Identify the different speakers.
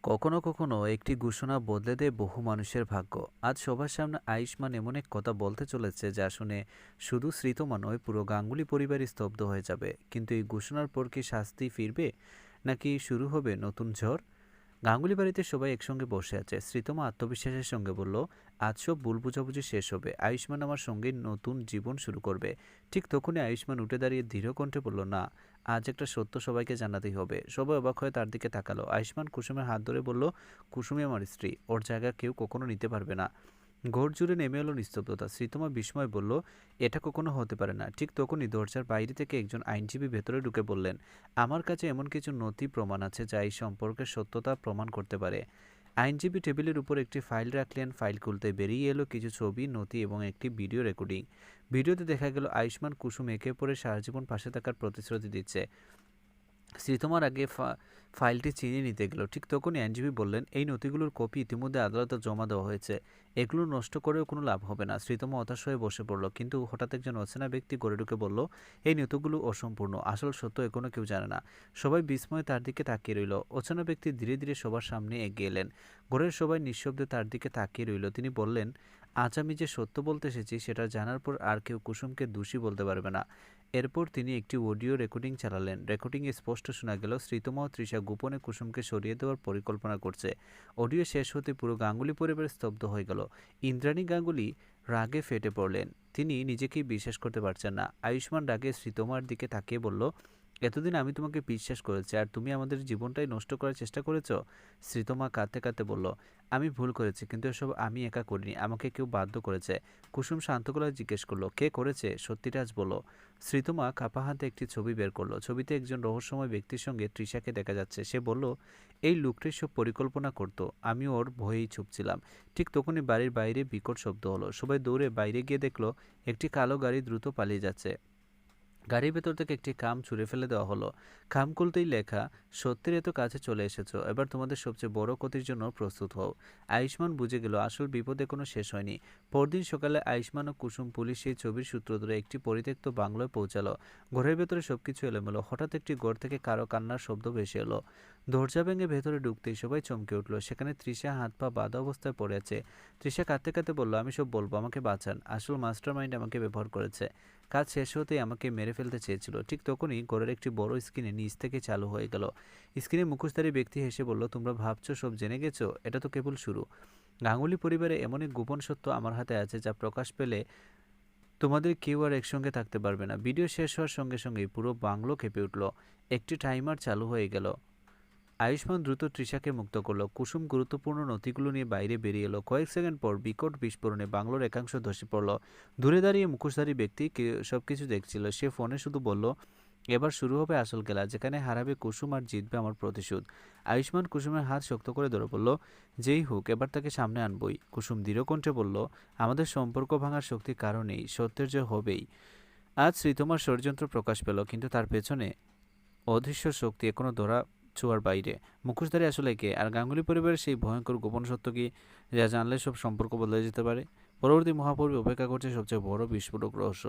Speaker 1: কখনো কখনো একটি ঘোষণা বদলে দেয় বহু মানুষের ভাগ্য। আজ সবার সামনে আয়ুষ্মান এমন এক কথা বলতে চলেছে যা শুনে শুধু শ্রীতমা নয়, পুরো গাঙ্গুলি পরিবারই স্তব্ধ হয়ে যাবে। কিন্তু এই ঘোষণার পর কি শাস্তি ফিরবে, নাকি শুরু হবে নতুন ঝড়? গাঙ্গুলি বাড়িতে সবাই একসঙ্গে বসে আছে। শ্রীতমা আত্মবিশ্বাসের সঙ্গে বলল, আজ সব ভুল বোঝাবুঝি শেষ হবে। আয়ুষ্মান আমার সঙ্গে নতুন জীবন শুরু করবে। ঠিক তখনই আয়ুষ্মান উঠে দাঁড়িয়ে দৃঢ় কণ্ঠে বলল, না, আজ একটা সত্য সবাইকে জানাতেই হবে। সবাই অবাক হয়ে তার দিকে তাকালো। আয়ুষ্মান কুসুমের হাত ধরে বলল, কুসুমই আমার স্ত্রী, ওর জায়গা কেউ কখনো নিতে পারবে না। ঘর জুড়ে নেমে এলো নিস্তব্ধতা। শ্রীতমা বিস্ময় বলল, এটা কখনো হতে পারে না। ঠিক তখনই দরজার বাইরে থেকে একজন আইনজীবী ভেতরে ঢুকে বললেন, আমার কাছে এমন কিছু নথি প্রমাণ আছে যা এই সম্পর্কের সত্যতা প্রমাণ করতে পারে। আইনজীবী টেবিলের উপর একটি ফাইল রাখলেন। ফাইল খুলতে বেরিয়ে এলো কিছু ছবি, নথি এবং একটি ভিডিও রেকর্ডিং। ভিডিওতে দেখা গেল আয়ুষ্মান কুসুম একে অপরে সারা জীবন পাশে থাকার প্রতিশ্রুতি দিচ্ছে। শ্রীতমার আগে ফাইলটি চিনিয়ে নিতে গেল। ঠিক তখনই আইনজীবী বললেন, এই নথিগুলোর কপি ইতিমধ্যে আদালতে জমা দেওয়া হয়েছে। এগুলো নষ্ট করেও কোনো লাভ হবে না। শ্রীতমা হতাশ হয়ে বসে পড়ল। কিন্তু হঠাৎ একজন অচেনা ব্যক্তি ঘরে ঢুকে বলল, এই নথিগুলো অসম্পূর্ণ, আসল সত্য এখনো কেউ জানে না। সবাই বিস্ময়ে তার দিকে তাকিয়ে রইল। অচেনা ব্যক্তি ধীরে ধীরে সবার সামনে এগিয়ে এলেন। ঘরের সবাই নিঃশব্দে তার দিকে তাকিয়ে রইল। তিনি বললেন, আজ আমি যে সত্য বলতে এসেছি সেটা জানার পর আর কেউ কুসুমকে দোষী বলতে পারবে না। এরপর তিনি একটি অডিও রেকর্ডিং চালালেন। রেকর্ডিংয়ে স্পষ্ট শোনা গেল শ্রীতমা ও তৃষা গোপনে কুসুমকে সরিয়ে দেওয়ার পরিকল্পনা করছে। অডিও শেষ হতে পুরো গাঙ্গুলি পরিবার স্তব্ধ হয়ে গেল। ইন্দ্রাণী গাঙ্গুলি রাগে ফেটে পড়লেন। তিনি নিজেকেই বিশ্বাস করতে পারছেন না। আয়ুষ্মান রাগে শ্রীতমার দিকে তাকিয়ে বলল, এতদিন আমি তোমাকে বিশ্বাস করেছি, আর তুমি আমাদের জীবনটাই নষ্ট করার চেষ্টা করেছ। শ্রীতমা কাঁদতে কাঁদতে বলল, আমি ভুল করেছি, কিন্তু এসব আমি একা করিনি, আমাকে কেউ বাধ্য করেছে। কুসুম শান্ত গলায় জিজ্ঞেস করলো, কে করেছে, সত্যিটা আজ বলো। শ্রীতমা কাপা হাতে একটি ছবি বের করলো। ছবিতে একজন রহস্যময় ব্যক্তির সঙ্গে তৃষাকে দেখা যাচ্ছে। সে বলল, এই লোকটি সব পরিকল্পনা করতো, আমি ওর ভয়েই চুপছিলাম। ঠিক তখনই বাড়ির বাইরে বিকট শব্দ হলো। সবাই দৌড়ে বাইরে গিয়ে দেখলো একটি কালো গাড়ি দ্রুত পালিয়ে যাচ্ছে। গাড়ির ভেতর থেকে একটি খাম ছুঁড়ে ফেলে দেওয়া হলো। খাম খুলতেই লেখা, সত্যের এত কাছে চলে এসেছো, এবার তোমাদের সবচেয়ে বড় ক্ষতির জন্য প্রস্তুত হও। আয়ুষ্মান বুঝে গেল আসল বিপদ এখনো শেষ হয়নি। পরদিন সকালে আয়ুষ্মান ও কুসুম পুলিশ সেই ছবির সূত্র ধরে একটি পরিত্যক্ত বাংলোয় পৌঁছালো। ঘরের ভেতরে সবকিছু এলোমেলো। হঠাৎ একটি ঘর থেকে কারো কান্নার শব্দ ভেসে এলো। দরজা ভেঙে ভেতরে ঢুকতেই সবাই চমকে উঠল। সেখানে তৃষা হাত পা বাঁধা অবস্থায় পড়ে আছে। তৃষা কাঁদতে কাঁদতে বলল, আমি সব বলবো, আমাকে বাঁচান, আসল মাস্টার মাইন্ড আমাকে ব্যবহার করেছে। কাজ শেষ হতেই আমাকে মেরে ফেলতে চেয়েছিল। ঠিক তখনই ঘরের একটি বড় স্ক্রিনে নিচ থেকে চালু হয়ে গেল। স্ক্রিনে মুখোশধারী ব্যক্তি হেসে বলল, তোমরা ভাবছো সব জেনে গেছো, এটা তো কেবল শুরু। গাঙ্গুলি পরিবারে এমন এক গোপন সত্য আমার হাতে আছে যা প্রকাশ পেলে তোমাদের কেউ আর একসঙ্গে থাকতে পারবে না। ভিডিও শেষ হওয়ার সঙ্গে সঙ্গেই পুরো বাংলো কেঁপে উঠল। একটি টাইমার চালু হয়ে গেল। আয়ুষ্মান দ্রুত তৃষাকে মুক্ত করল। কুসুম গুরুত্বপূর্ণ নথিগুলো নিয়ে বাইরে বেরিয়ে এলো। কয়েক সেকেন্ড পর বিকট বিস্ফোরণে বাংলোর একাংশ ধসে পড়ল। দূরে দাঁড়িয়ে মুখোশধারী ব্যক্তি সবকিছু দেখছিল। সে ফোনে শুধু বলল, এবার শুরু হবে আসল খেলা, যেখানে হারাবে কুসুম আর জিতবে আমার প্রতিশোধ। আয়ুষ্মান কুসুমের হাত শক্ত করে ধরে বলল, যেই হোক এবার তাকে সামনে আনবই। কুসুম দৃঢ় কণ্ঠে বলল, আমাদের সম্পর্ক ভাঙার শক্তি কারণেই, সত্যের জয় হবেই। আজ শ্রীতমার ষড়যন্ত্র প্রকাশ পেল, কিন্তু তার পেছনে অদৃশ্য শক্তি এখনো ধরা ছোঁয়ার বাইরে। মুখোশধারী আসলে কে, আর গাঙ্গুলি পরিবারের সেই ভয়ঙ্কর গোপন সত্য কি, যা জানলে সব সম্পর্ক বদলে যেতে পারে? পরবর্তী মহাপর্বে অপেক্ষা করছে সবচেয়ে বড় বিস্ফোরক রহস্য।